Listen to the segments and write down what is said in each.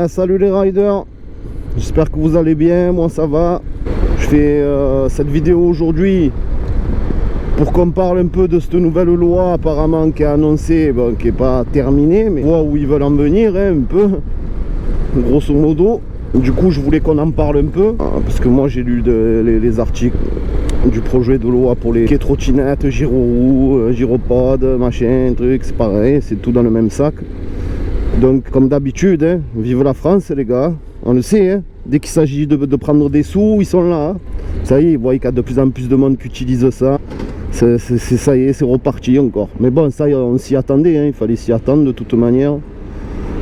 Ouais, salut les riders, j'espère que vous allez bien, moi ça va. Je fais cette vidéo aujourd'hui pour qu'on parle un peu de cette nouvelle loi apparemment qui est annoncée, bon, qui n'est pas terminée, mais où ils veulent en venir un peu, grosso modo. Du coup je voulais qu'on en parle un peu, parce que moi j'ai lu les articles du projet de loi pour les trottinettes, gyro-roues, gyropodes, machin, truc, c'est pareil, c'est tout dans le même sac. Donc comme d'habitude, hein, vive la France les gars, on le sait, hein, dès qu'il s'agit de prendre des sous, ils sont là. Hein. Ça y est, ils voient qu'il y a de plus en plus de monde qui utilise ça. Ça y est, c'est reparti encore. Mais bon, ça on s'y attendait, hein, il fallait s'y attendre de toute manière.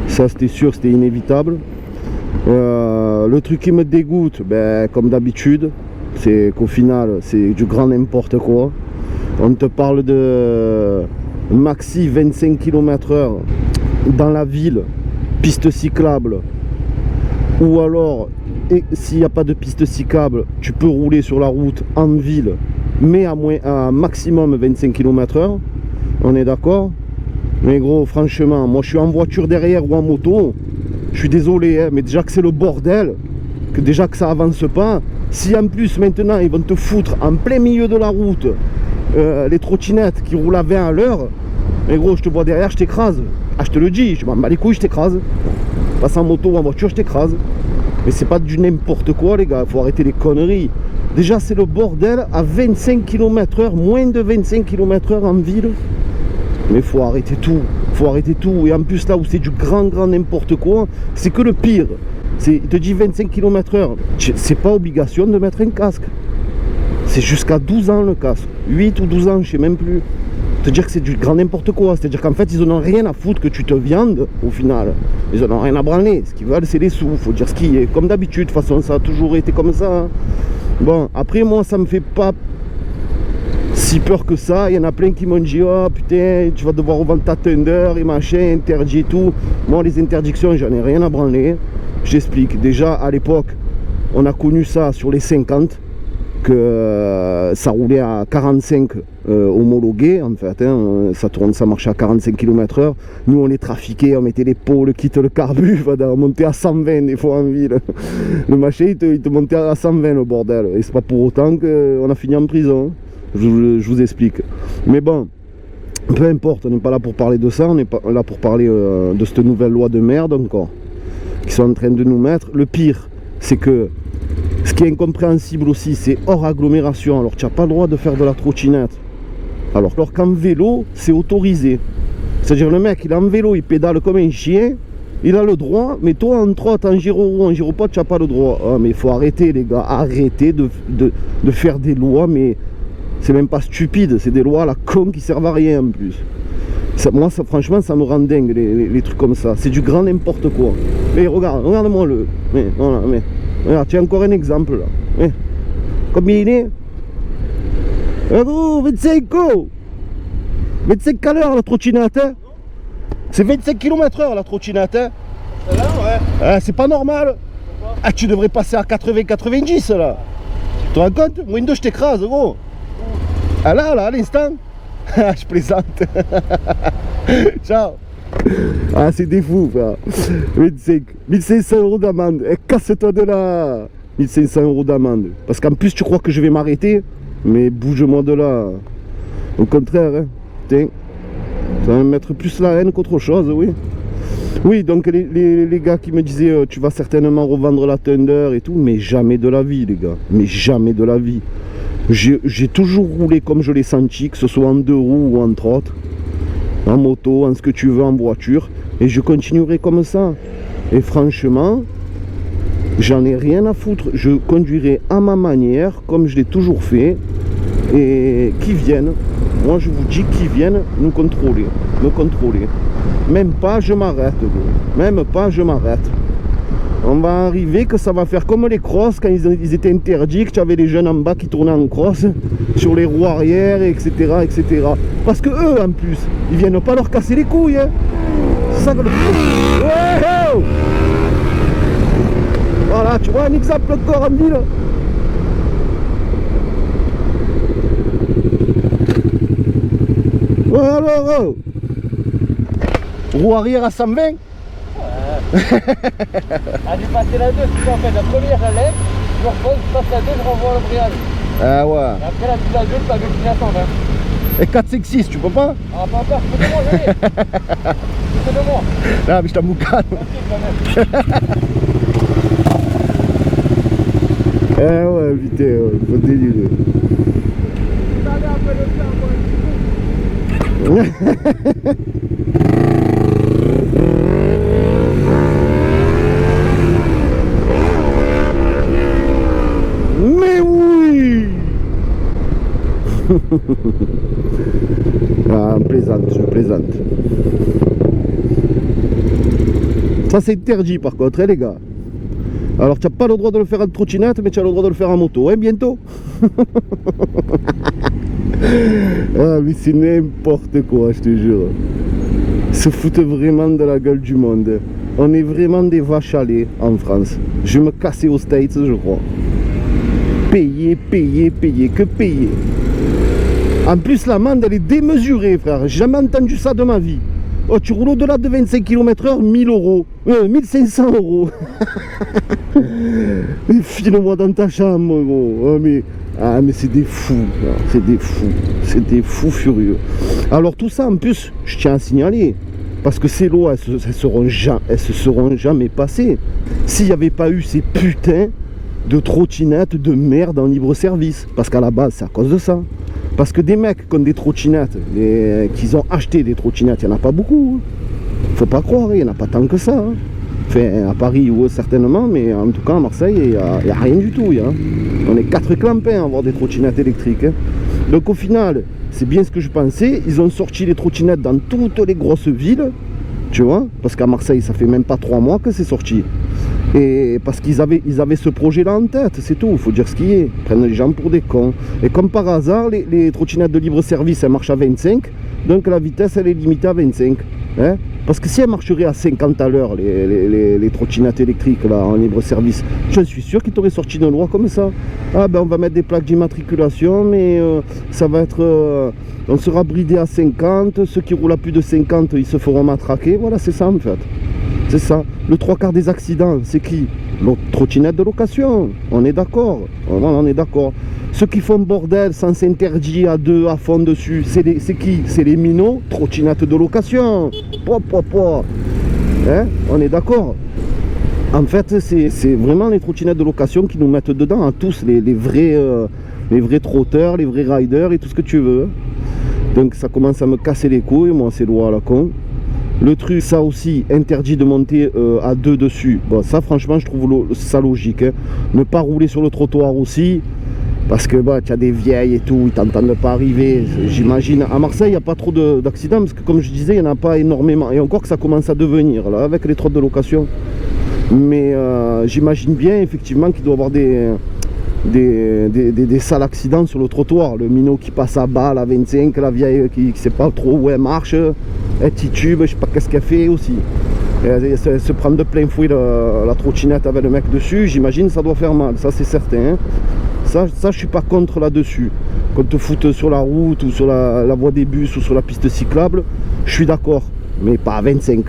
Ça c'était sûr, c'était inévitable. Le truc qui me dégoûte, ben, comme d'habitude, c'est qu'au final, c'est du grand n'importe quoi. On te parle de maxi 25 km/h dans la ville, piste cyclable. Ou alors, s'il n'y a pas de piste cyclable, tu peux rouler sur la route en ville, mais à maximum 25 km/h. On est d'accord? Mais gros, franchement, moi je suis en voiture derrière ou en moto. Je suis désolé, hein, mais déjà que c'est le bordel, que déjà que ça avance pas. Si en plus maintenant ils vont te foutre en plein milieu de la route les trottinettes qui roulent à 20 à l'heure, mais gros, je te vois derrière, je t'écrase. Ah, je te le dis, je m'en bats les couilles, je t'écrase. Passe en moto ou en voiture, je t'écrase. Mais c'est pas du n'importe quoi, les gars, faut arrêter les conneries. Déjà, c'est le bordel à 25 km/h, moins de 25 km/h en ville. Mais faut arrêter tout, faut arrêter tout. Et en plus, là où c'est du grand n'importe quoi, c'est que le pire. Il te dit 25 km/h, c'est pas obligation de mettre un casque. C'est jusqu'à 12 ans le casque. 8 ou 12 ans, je sais même plus. Te dire que c'est du grand n'importe quoi. C'est-à-dire qu'en fait, ils en ont rien à foutre que tu te viandes au final. Ils en ont rien à branler. Ce qu'ils veulent, c'est les sous. Faut dire ce qui est. Comme d'habitude, de toute façon, ça a toujours été comme ça. Hein. Bon, après, moi, ça me fait pas si peur que ça. Il y en a plein qui m'ont dit, oh putain, tu vas devoir revendre ta Thunder et machin, interdit et tout. Moi, les interdictions, j'en ai rien à branler. J'explique. Déjà, à l'époque, on a connu ça sur les 50, que ça roulait à 45 homologués, en fait. Hein, ça marchait à 45 km/h. Nous, on les trafiquait, on mettait les pots, le kit, le carbu, on montait à 120 des fois en ville. Le machin, il te montait à 120, le bordel. Et c'est pas pour autant qu'on a fini en prison. Je vous explique. Mais bon, peu importe, on n'est pas là pour parler de ça, on est pas là pour parler de cette nouvelle loi de merde encore, qui sont en train de nous mettre. Le pire, c'est que ce qui est incompréhensible aussi, c'est hors agglomération. Alors tu n'as pas le droit de faire de la trottinette. Alors qu'en vélo, c'est autorisé. C'est-à-dire le mec, il est en vélo, il pédale comme un chien, il a le droit, mais toi en trotte, en gyro-roue, en gyropode, tu n'as pas le droit. Ah, mais il faut arrêter les gars, arrêter de faire des lois, mais c'est même pas stupide, c'est des lois à la con qui servent à rien en plus. Ça, moi, ça, franchement, ça me rend dingue les trucs comme ça. C'est du grand n'importe quoi. Mais regarde-moi le. Mais, voilà, mais. Regarde, tu as encore un exemple là. Mais, combien il est? Oh, 25 oh 25 à l'heure la trottinette, hein. C'est 25 km/h la trottinette, hein. Là, ouais. Ah, c'est pas normal. Pourquoi? Ah, tu devrais passer à 80-90 là. Tu te rends compte? Moi, une deux, je t'écrase, gros. Ah là, à l'instant. Je plaisante. Ciao. Ah, c'est des fous, frère. 25. 1500 € d'amende. Eh, casse-toi de là. 1500 € d'amende. Parce qu'en plus, tu crois que je vais m'arrêter? Mais bouge-moi de là. Au contraire, hein. Tiens. Ça va me mettre plus la haine qu'autre chose, oui. Oui, donc les gars qui me disaient tu vas certainement revendre la Thunder et tout, mais jamais de la vie, les gars. Mais jamais de la vie. J'ai toujours roulé comme je l'ai senti, que ce soit en deux roues ou en trotte, en moto, en ce que tu veux, en voiture, et je continuerai comme ça. Et franchement, j'en ai rien à foutre. Je conduirai à ma manière, comme je l'ai toujours fait, et qui viennent, moi je vous dis, qui viennent nous contrôler, me contrôler. Même pas je m'arrête, même pas je m'arrête. On va arriver que ça va faire comme les crosses quand ils étaient interdits, que tu avais les jeunes en bas qui tournaient en cross sur les roues arrière, etc., etc. Parce que eux, en plus, ils viennent pas leur casser les couilles. Hein. C'est ça que le... Oh, oh, voilà, tu vois un exemple encore en ville. Oh, alors, oh. Roue arrière à 120. Ah, j'ai passé la 2, c'est en fait la première je lève, je repose, je passe la 2, je renvoie l'embrayage. Ah ouais. Et après la 2, je fais à 120. Et 4, 5, 6, tu peux pas? Ah, pas encore, je fais de moi, je l'ai. Je fais de moi. Ah, mais je t'emboucane. Ah ouais, putain, faut délirer. Mais oui. Ah, je plaisante. Ça c'est interdit par contre, hein, les gars. Alors tu n'as pas le droit de le faire en trottinette, mais tu as le droit de le faire en moto, hein, bientôt. Ah mais c'est n'importe quoi, je te jure. Ils se foutent vraiment de la gueule du monde. On est vraiment des vaches à lait en France. Je vais me casser aux States, je crois. Payer, que payer. En plus l'amende elle est démesurée, frère. J'ai jamais entendu ça de ma vie. Oh, tu roules au-delà de 25 km/h, 1000 euros. 1500 euros. File-moi dans ta chambre, gros. Oh, mais c'est des fous. C'est des fous. C'est des fous furieux. Alors tout ça, en plus, je tiens à signaler. Parce que ces lois, elles se seront jamais passées. S'il n'y avait pas eu ces putains de trottinettes de merde en libre service. Parce qu'à la base, c'est à cause de ça. Parce que des mecs qui ont des trottinettes, qui ont acheté des trottinettes, il n'y en a pas beaucoup. Faut pas croire, il n'y en a pas tant que ça. Enfin, à Paris, certainement, mais en tout cas à Marseille, il n'y a rien du tout. On est 4 clampins à avoir des trottinettes électriques. Donc au final, c'est bien ce que je pensais. Ils ont sorti les trottinettes dans toutes les grosses villes. Tu vois, parce qu'à Marseille, ça fait même pas 3 mois que c'est sorti. Et parce qu'ils avaient ce projet-là en tête, c'est tout, il faut dire ce qui est. Ils prennent les gens pour des cons. Et comme par hasard, les trottinettes de libre service, elles marchent à 25, donc la vitesse, elle est limitée à 25. Hein, parce que si elles marcheraient à 50 à l'heure, les trottinettes électriques là, en libre service, je suis sûr qu'ils t'auraient sorti une loi comme ça. Ah ben on va mettre des plaques d'immatriculation, mais ça va être... on sera bridé à 50, ceux qui roulent à plus de 50, ils se feront matraquer. Voilà, c'est ça en fait. C'est ça. Le 3/4 des accidents, c'est qui? L'autre trottinette de location. On est d'accord. On est d'accord. Ceux qui font bordel sans s'interdire à 2 à fond dessus, c'est qui? C'est les minots, trottinettes de location. Hein? On est d'accord. En fait, c'est vraiment les trottinettes de location qui nous mettent dedans à tous, les vrais trotteurs, les vrais riders et tout ce que tu veux. Donc ça commence à me casser les couilles, moi, ces lois à la con. Le truc, ça aussi, interdit de monter à 2 dessus. Bon, ça, franchement, je trouve ça logique. Hein. Ne pas rouler sur le trottoir aussi. Parce que bah, tu as des vieilles et tout, ils t'entendent pas arriver. J'imagine. À Marseille, il n'y a pas trop d'accidents. Parce que, comme je disais, il n'y en a pas énormément. Et encore que ça commence à devenir, là, avec les trottes de location. Mais j'imagine bien, effectivement, qu'il doit y avoir des sales accidents sur le trottoir. Le minot qui passe à balle à 25, la vieille qui ne sait pas trop où elle marche, elle titube, je sais pas qu'est-ce qu'elle fait aussi. Elle se prend de plein fouet la trottinette avec le mec dessus, j'imagine ça doit faire mal, ça c'est certain. Hein. Ça je suis pas contre là-dessus. Qu'on te foute sur la route ou sur la voie des bus ou sur la piste cyclable, je suis d'accord, mais pas à 25.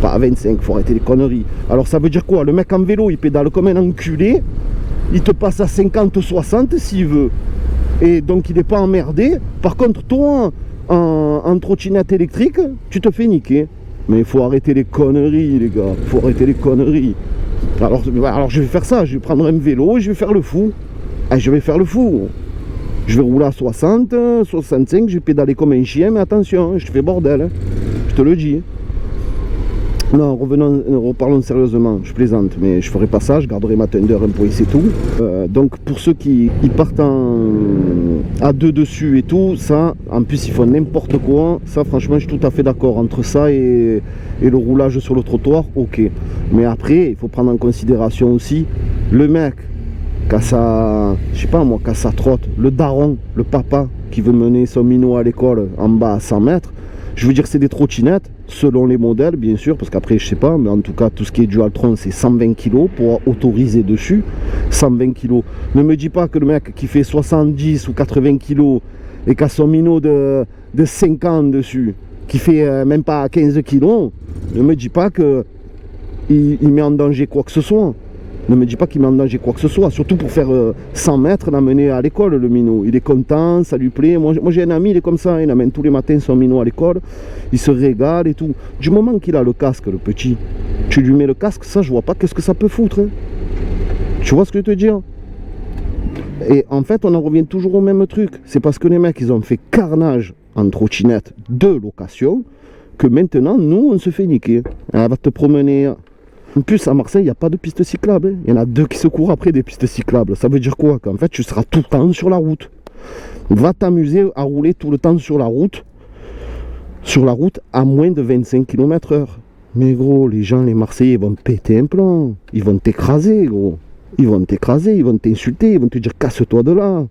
Pas à 25, faut arrêter les conneries. Alors ça veut dire quoi? Le mec en vélo, il pédale comme un enculé. Il te passe à 50-60 s'il veut. Et donc il n'est pas emmerdé. Par contre, toi, en trottinette électrique, tu te fais niquer. Mais il faut arrêter les conneries, les gars. Il faut arrêter les conneries. Alors je vais faire ça. Je vais prendre un vélo et je vais faire le fou. Et je vais faire le fou. Je vais rouler à 60, 65. Je vais pédaler comme un chien. Mais attention, je te fais bordel. Hein. Je te le dis. Non, reparlons sérieusement, je plaisante, mais je ferai pas ça, je garderai ma Thunder un peu et c'est tout. Donc pour ceux qui partent à 2 dessus et tout, ça, en plus ils font n'importe quoi, ça franchement je suis tout à fait d'accord, entre ça et le roulage sur le trottoir, ok. Mais après, il faut prendre en considération aussi le mec qui a sa trotte, le daron, le papa qui veut mener son minot à l'école en bas à 100 mètres. Je veux dire c'est des trottinettes, selon les modèles bien sûr, parce qu'après je sais pas, mais en tout cas tout ce qui est Dualtron c'est 120 kg pour autoriser dessus, 120 kg. Ne me dis pas que le mec qui fait 70 ou 80 kg et qui a son minot de 5 ans dessus, qui fait même pas 15 kg, ne me dis pas que il met en danger quoi que ce soit. Ne me dis pas qu'il met en danger quoi que ce soit. Surtout pour faire 100 mètres, l'amener à l'école, le minot. Il est content, ça lui plaît. Moi j'ai un ami, il est comme ça. Il amène tous les matins son minot à l'école. Il se régale et tout. Du moment qu'il a le casque, le petit, tu lui mets le casque, ça, je vois pas qu'est-ce que ça peut foutre. Hein. Tu vois ce que je veux te dire? Et en fait, on en revient toujours au même truc. C'est parce que les mecs, ils ont fait carnage en trottinette de location que maintenant, nous, on se fait niquer. Elle va te promener... En plus, à Marseille, il n'y a pas de piste cyclable. Hein. Il y en a 2 qui se courent après des pistes cyclables. Ça veut dire quoi? Qu'en fait, tu seras tout le temps sur la route. Va t'amuser à rouler tout le temps sur la route à moins de 25 km/h. Mais gros, les gens, les Marseillais, ils vont péter un plomb. Ils vont t'écraser, gros. Ils vont t'écraser, ils vont t'insulter, ils vont te dire casse-toi de là.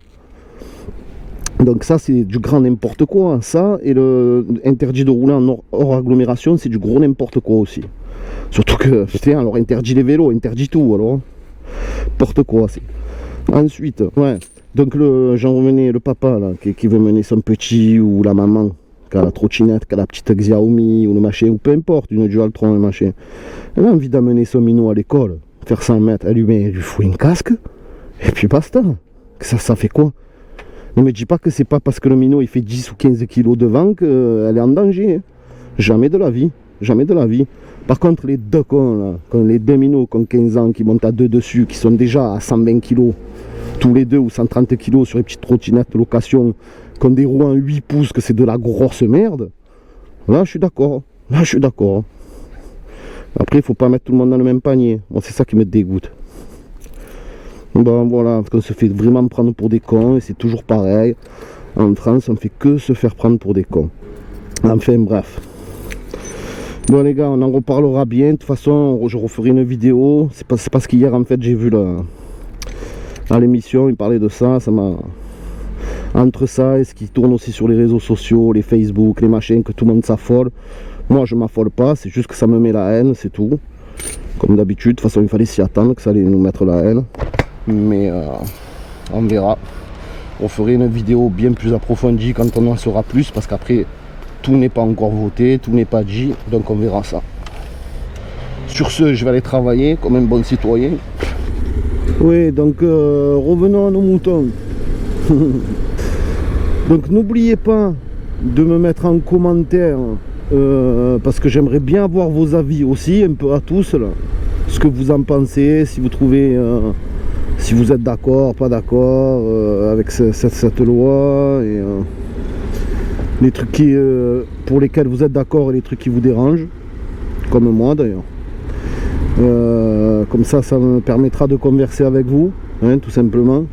Donc ça, c'est du grand n'importe quoi. Ça, et le interdit de rouler en hors agglomération, c'est du gros n'importe quoi aussi. Surtout que, putain, alors interdit les vélos, interdit tout, alors. N'importe quoi, c'est. Ensuite, ouais. Donc j'en revenais, le papa, là, qui veut mener son petit, ou la maman, qui a la trottinette, qui a la petite Xiaomi, ou le machin, ou peu importe, une Dualtron, le machin. Elle a envie d'amener son minot à l'école, faire 100 mètres, elle lui fout un casque, et puis basta. Ça fait quoi? Ne me dis pas que c'est pas parce que le minot, il fait 10 ou 15 kilos devant qu'elle est en danger. Hein. Jamais de la vie. Jamais de la vie. Par contre, les 2 cons, là, comme les 2 minots qui ont 15 ans, qui montent à 2 dessus, qui sont déjà à 120 kg, tous les 2 ou 130 kg sur les petites trottinettes de location, qui ont des roues en 8 pouces, que c'est de la grosse merde, là, je suis d'accord. Là, je suis d'accord. Après, il faut pas mettre tout le monde dans le même panier. Moi, c'est ça qui me dégoûte. Bon, voilà, on se fait vraiment prendre pour des cons, et c'est toujours pareil. En France, on fait que se faire prendre pour des cons. Enfin, bref. Bon les gars, on en reparlera bien. De toute façon, je referai une vidéo. C'est parce qu'hier, en fait, j'ai vu à l'émission, il parlait de ça. Ça m'a... Entre ça et ce qui tourne aussi sur les réseaux sociaux, les Facebook, les machins, que tout le monde s'affole. Moi, je m'affole pas. C'est juste que ça me met la haine, c'est tout. Comme d'habitude. De toute façon, il fallait s'y attendre que ça allait nous mettre la haine. Mais on verra. On ferait une vidéo bien plus approfondie quand on en saura plus. Parce qu'après... tout n'est pas encore voté, tout n'est pas dit, donc on verra ça. Sur ce, je vais aller travailler comme un bon citoyen. Oui, donc revenons à nos moutons. Donc n'oubliez pas de me mettre en commentaire, parce que j'aimerais bien avoir vos avis aussi, un peu à tous, là. Ce que vous en pensez, si vous trouvez... si vous êtes d'accord, pas d'accord avec cette loi, et... les trucs pour lesquels vous êtes d'accord et les trucs qui vous dérangent, comme moi d'ailleurs. Comme ça, ça me permettra de converser avec vous, hein, tout simplement.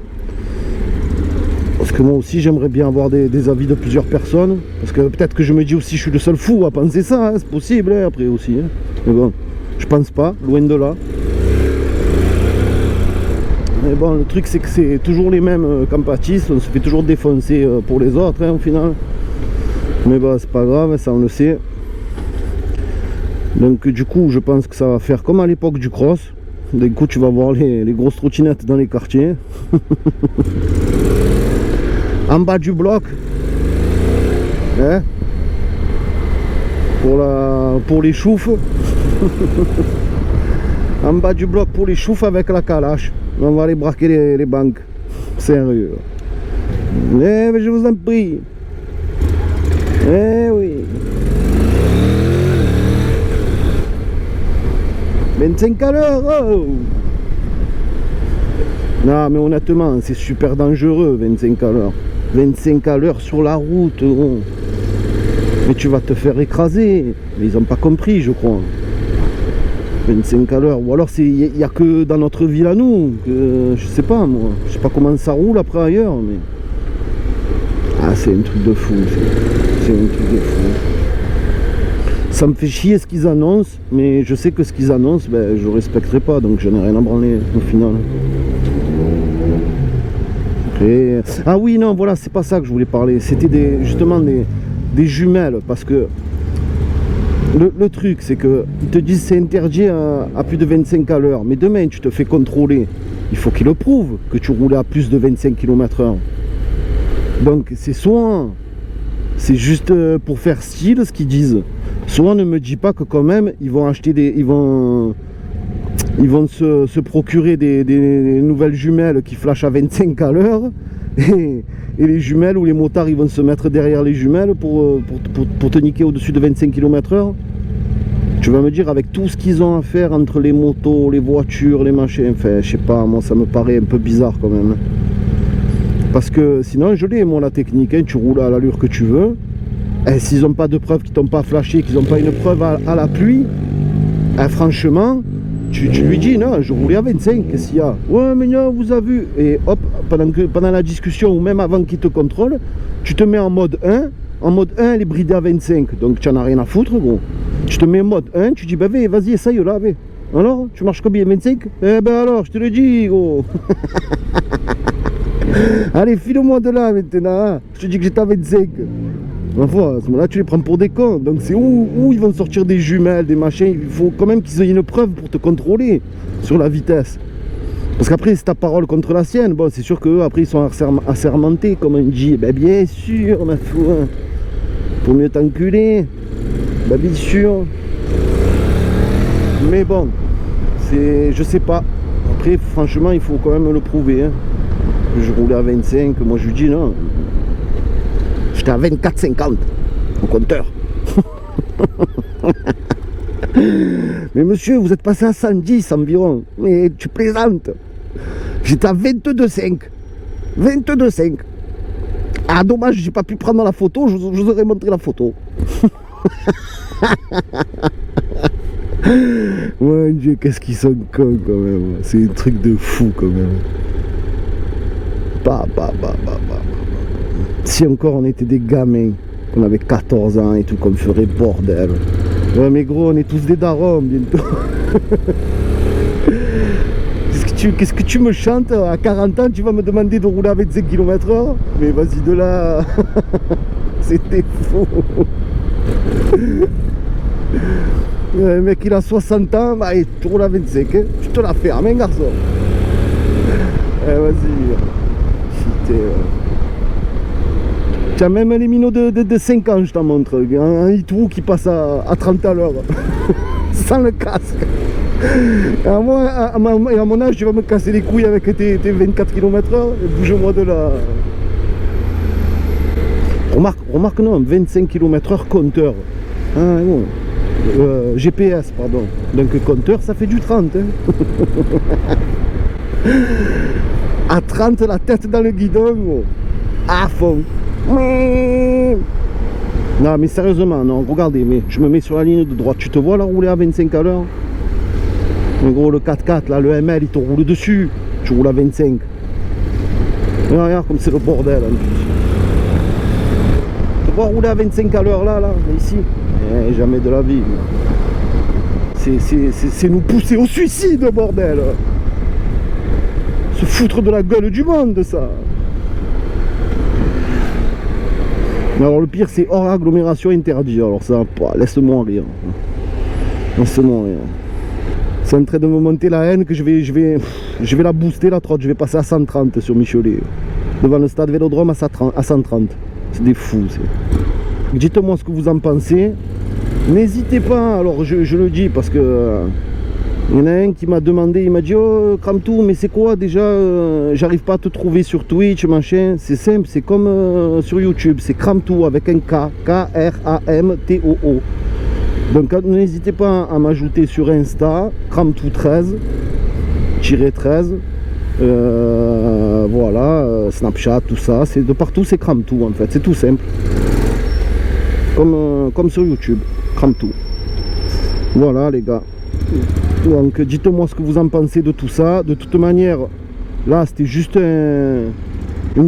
Parce que moi aussi, j'aimerais bien avoir des avis de plusieurs personnes. Parce que peut-être que je me dis aussi, je suis le seul fou à penser ça, hein, c'est possible, hein, après aussi. Hein. Mais bon, je pense pas, loin de là. Mais bon, le truc, c'est que c'est toujours les mêmes qu'en pâtissent, on se fait toujours défoncer pour les autres, hein, au final. Mais bah c'est pas grave, ça on le sait. Donc du coup je pense que ça va faire comme à l'époque du cross. D'un coup tu vas voir les grosses trottinettes dans les quartiers. En bas du bloc. Hein, pour les choufs. En bas du bloc pour les choufs avec la calache. On va aller braquer les banques. Sérieux. Mais je vous en prie. Eh oui. 25 à l'heure, oh. Non mais honnêtement, c'est super dangereux 25 à l'heure. 25 à l'heure sur la route, oh. Mais tu vas te faire écraser. Mais ils n'ont pas compris, je crois. 25 à l'heure. Ou alors il n'y a que dans notre ville à nous. Que, je sais pas moi. Je sais pas comment ça roule après ailleurs. Mais... ah, c'est un truc de fou. C'est un truc de fou. Ça me fait chier ce qu'ils annoncent, mais je sais que ce qu'ils annoncent, ben, je respecterai pas, donc je n'ai rien à branler au final. Et... ah oui, non, voilà, c'est pas ça que je voulais parler. C'était justement des jumelles, parce que le truc, c'est que ils te disent c'est interdit à plus de 25 à l'heure, mais demain tu te fais contrôler. Il faut qu'ils le prouvent que tu roulais à plus de 25 km/h. Donc c'est soit c'est juste pour faire style ce qu'ils disent, soit ne me dis pas que quand même ils vont acheter ils vont ils vont se procurer des nouvelles jumelles qui flashent à 25 à l'heure. Et les jumelles ou les motards, ils vont se mettre derrière les jumelles pour te niquer au-dessus de 25 km/h. Tu vas me dire, avec tout ce qu'ils ont à faire entre les motos, les voitures, les machins, enfin, je sais pas, moi ça me paraît un peu bizarre quand même. Parce que sinon, je l'ai, moi, la technique, hein, tu roules à l'allure que tu veux. Et s'ils n'ont pas de preuve, qu'ils t'ont pas flashé, qu'ils n'ont pas une preuve à la pluie, franchement, tu lui dis, non, je roulais à 25, qu'est-ce qu'il y a? Ouais, mais non, vous avez vu. Et hop, pendant la discussion, ou même avant qu'ils te contrôlent, tu te mets en mode 1. En mode 1, elle est bridée à 25, donc tu n'en as rien à foutre, gros. Tu te mets en mode 1, tu dis, bah vas-y, essaye là, va. Alors, tu marches combien, 25? Eh ben alors, je te le dis, gros. Allez, file-moi de là maintenant, hein. Je te dis que j'étais à 25. Enfin, à ce moment-là, tu les prends pour des cons. Donc c'est où ils vont sortir des jumelles, des machins. Il faut quand même qu'ils aient une preuve pour te contrôler sur la vitesse. Parce qu'après, c'est ta parole contre la sienne. Bon, c'est sûr qu'eux, après, ils sont assermentés, comme on dit. Ben bien sûr, ma foi. Pour mieux t'enculer. Ben bien sûr. Mais bon, je sais pas. Après, franchement, il faut quand même le prouver. Hein. Je roulais à 25, moi je lui dis non. J'étais à 24,50 au compteur. Mais monsieur, vous êtes passé à 110 environ. Mais tu plaisantes. J'étais à 22,5. 22,5. Ah dommage, j'ai pas pu prendre la photo, je vous aurais montré la photo. Ouais, Dieu, qu'est-ce qu'ils sont cons quand même. C'est un truc de fou quand même. Si encore on était des gamins, qu'on avait 14 ans et tout, qu'on ferait bordel. Ouais mais gros, on est tous des darons bientôt. Qu'est-ce que tu me chantes? À 40 ans, tu vas me demander de rouler à 25 km/h? Mais vas-y de là. C'était fou. Le mec il a 60 ans, bah, tu roules à 25, hein. Tu te la fermes, hein, garçon. Vas-y. Tiens, même les minots de 5 ans, je t'en montre. Un hitrou qui passe à 30 à l'heure. Sans le casque. Et à mon âge, tu vas me casser les couilles avec tes 24 km/h. Bouge-moi de là. Remarque non, 25 km/h compteur. Ah, bon. GPS, pardon. Donc compteur, ça fait du 30. Hein. À 30, la tête dans le guidon, à fond. Non mais sérieusement, non, regardez, mais je me mets sur la ligne de droite. Tu te vois là rouler à 25 à l'heure? En gros, le 4x4, là, le ML, il te roule dessus. Tu roules à 25. Regarde comme c'est le bordel en plus. Tu te vois rouler à 25 à l'heure là, ici? Jamais de la vie. C'est nous pousser au suicide, bordel. Se foutre de la gueule du monde, ça. Mais alors le pire, c'est hors agglomération interdit. Alors ça, laisse-moi rire. Laisse-moi rire. C'est en train de me monter la haine que je vais la booster la trotte. Je vais passer à 130 sur Michelet. Devant le stade Vélodrome à 130. C'est des fous. Dites-moi ce que vous en pensez. N'hésitez pas, alors je le dis parce que il y en a un qui m'a demandé, il m'a dit oh Kramtoo, mais c'est quoi déjà, j'arrive pas à te trouver sur Twitch, machin. C'est simple, c'est comme sur YouTube, c'est Kramtoo avec un K, K-R-A-M-T-O-O. Donc n'hésitez pas à m'ajouter sur Insta, Kramtoo13, voilà, Snapchat, tout ça, c'est de partout, c'est Kramtoo en fait, c'est tout simple. Comme sur YouTube, Kramtoo. Voilà les gars. Donc dites-moi ce que vous en pensez de tout ça. De toute manière, là c'était juste une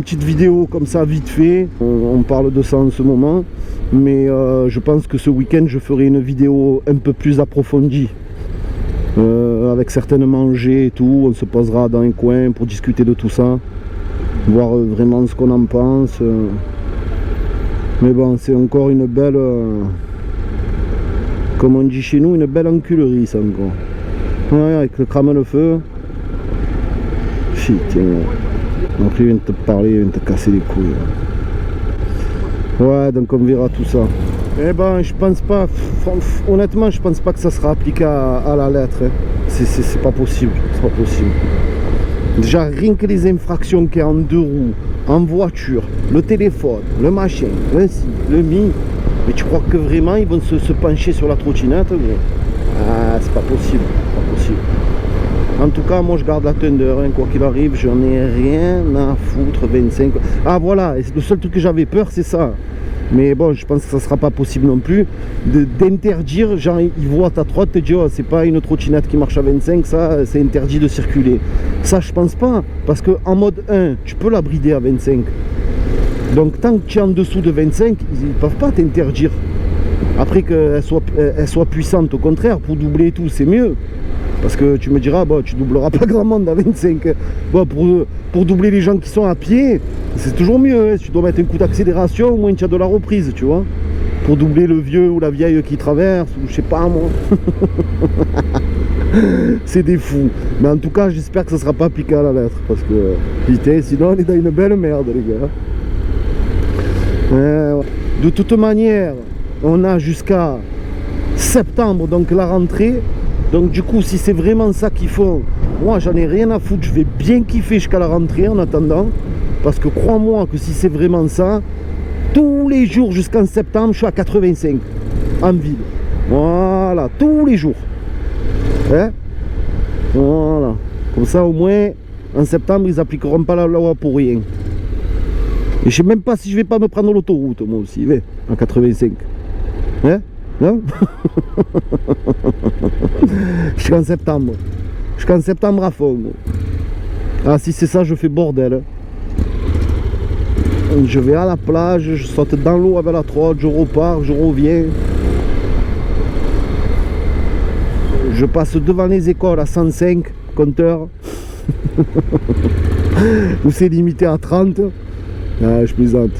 petite vidéo comme ça vite fait. On parle de ça en ce moment. Mais je pense que ce week-end je ferai une vidéo un peu plus approfondie. Avec certaines mangées et tout. On se posera dans un coin pour discuter de tout ça. Voir vraiment ce qu'on en pense. Mais bon, c'est encore une belle... comme on dit chez nous, une belle enculerie ça encore. Ouais, avec le crame le feu. Putain. Donc il vient de te parler, il vient de te casser les couilles. Ouais, donc on verra tout ça. Eh ben, je pense pas, honnêtement, je pense pas que ça sera appliqué à la lettre. Hein. C'est pas possible, c'est pas possible. Déjà, rien que les infractions qu'il y a en 2 roues, en voiture, le téléphone, le machin, le ci, le mi. Mais tu crois que vraiment ils vont se pencher sur la trottinette? Ah, c'est pas possible, pas possible. En tout cas, moi je garde la Thunder, hein, quoi qu'il arrive, j'en ai rien à foutre, 25. Ah voilà, le seul truc que j'avais peur, c'est ça. Mais bon, je pense que ça sera pas possible non plus d'interdire, genre ils voient ta trotte, te disent oh, c'est pas une trottinette qui marche à 25, ça c'est interdit de circuler. Ça je pense pas, parce que en mode 1, tu peux la brider à 25. Donc tant que tu es en dessous de 25, ils ne peuvent pas t'interdire. Après qu'elle soit puissante, au contraire, pour doubler et tout, c'est mieux. Parce que tu me diras, bon, tu doubleras pas grand monde à 25. Bon, pour doubler les gens qui sont à pied, c'est toujours mieux. Hein. Si tu dois mettre un coup d'accélération, au moins tu as de la reprise, tu vois. Pour doubler le vieux ou la vieille qui traverse, ou je sais pas moi. C'est des fous. Mais en tout cas, j'espère que ça sera pas appliqué à la lettre. Parce que, putain, sinon on est dans une belle merde, les gars. De toute manière, on a jusqu'à septembre, donc la rentrée. Donc du coup, si c'est vraiment ça qu'ils font, moi j'en ai rien à foutre, je vais bien kiffer jusqu'à la rentrée en attendant. Parce que crois-moi que si c'est vraiment ça, tous les jours jusqu'en septembre, je suis à 85 en ville. Voilà, tous les jours. Hein? Voilà. Comme ça au moins, en septembre, ils appliqueront pas la loi pour rien. Et je sais même pas si je vais pas me prendre l'autoroute, moi aussi, ouais, à 85. Hein? Non? Jusqu'en septembre. Jusqu'en septembre à fond. Ah, si c'est ça, je fais bordel. Je vais à la plage, je saute dans l'eau avec la trotte, je repars, je reviens. Je passe devant les écoles à 105 compteurs. Où c'est limité à 30. Ah, je plaisante.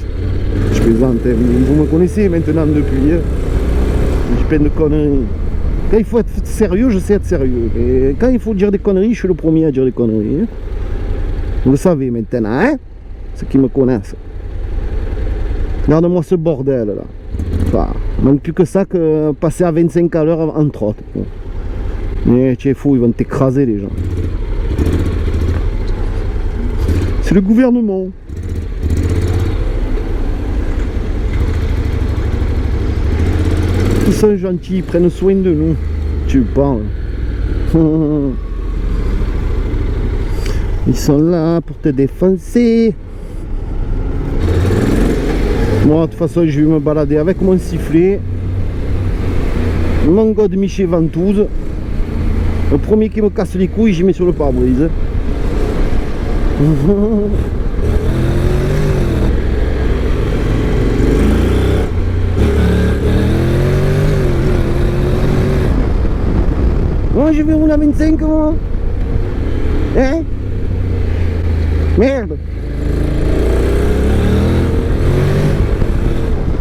Je plaisante. Hein. Vous me connaissez maintenant depuis. Hein. J'ai plein de conneries. Quand il faut être sérieux, je sais être sérieux. Et quand il faut dire des conneries, je suis le premier à dire des conneries. Hein. Vous le savez maintenant, hein? Ceux qui me connaissent. Regarde-moi ce bordel là. Enfin, manque plus que ça que passer à 25 à l'heure entre autres. Mais tu es fou, ils vont t'écraser les gens. C'est le gouvernement. Ils sont gentils, ils prennent soin de nous. Tu parles. Ils sont là pour te défoncer. Moi, de toute façon, je vais me balader avec mon sifflet, mon god Miché ventouse. Le premier qui me casse les couilles, j'y mets sur le pare-brise. Moi, je vais rouler à 25, moi. Hein? Merde.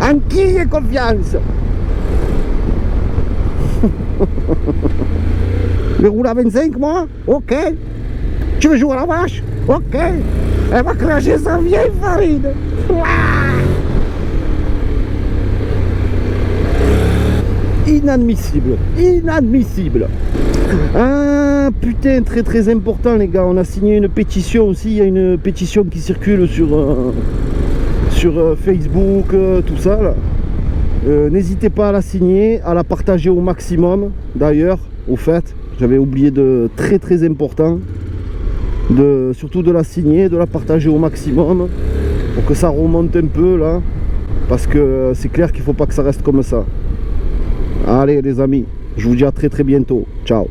En qui j'ai confiance? Je vais rouler à 25, moi? Ok. Tu veux jouer à la vache? Ok. Elle va cracher sa vieille farine. Inadmissible. Inadmissible. Ah putain, très très important les gars. On a signé une pétition aussi. Il y a une pétition qui circule sur Facebook, tout ça là. N'hésitez pas à la signer, à la partager au maximum. D'ailleurs, au fait, j'avais oublié de très très important, surtout de la signer, de la partager au maximum pour que ça remonte un peu là, parce que c'est clair qu'il faut pas que ça reste comme ça. Allez les amis, je vous dis à très très bientôt. Ciao.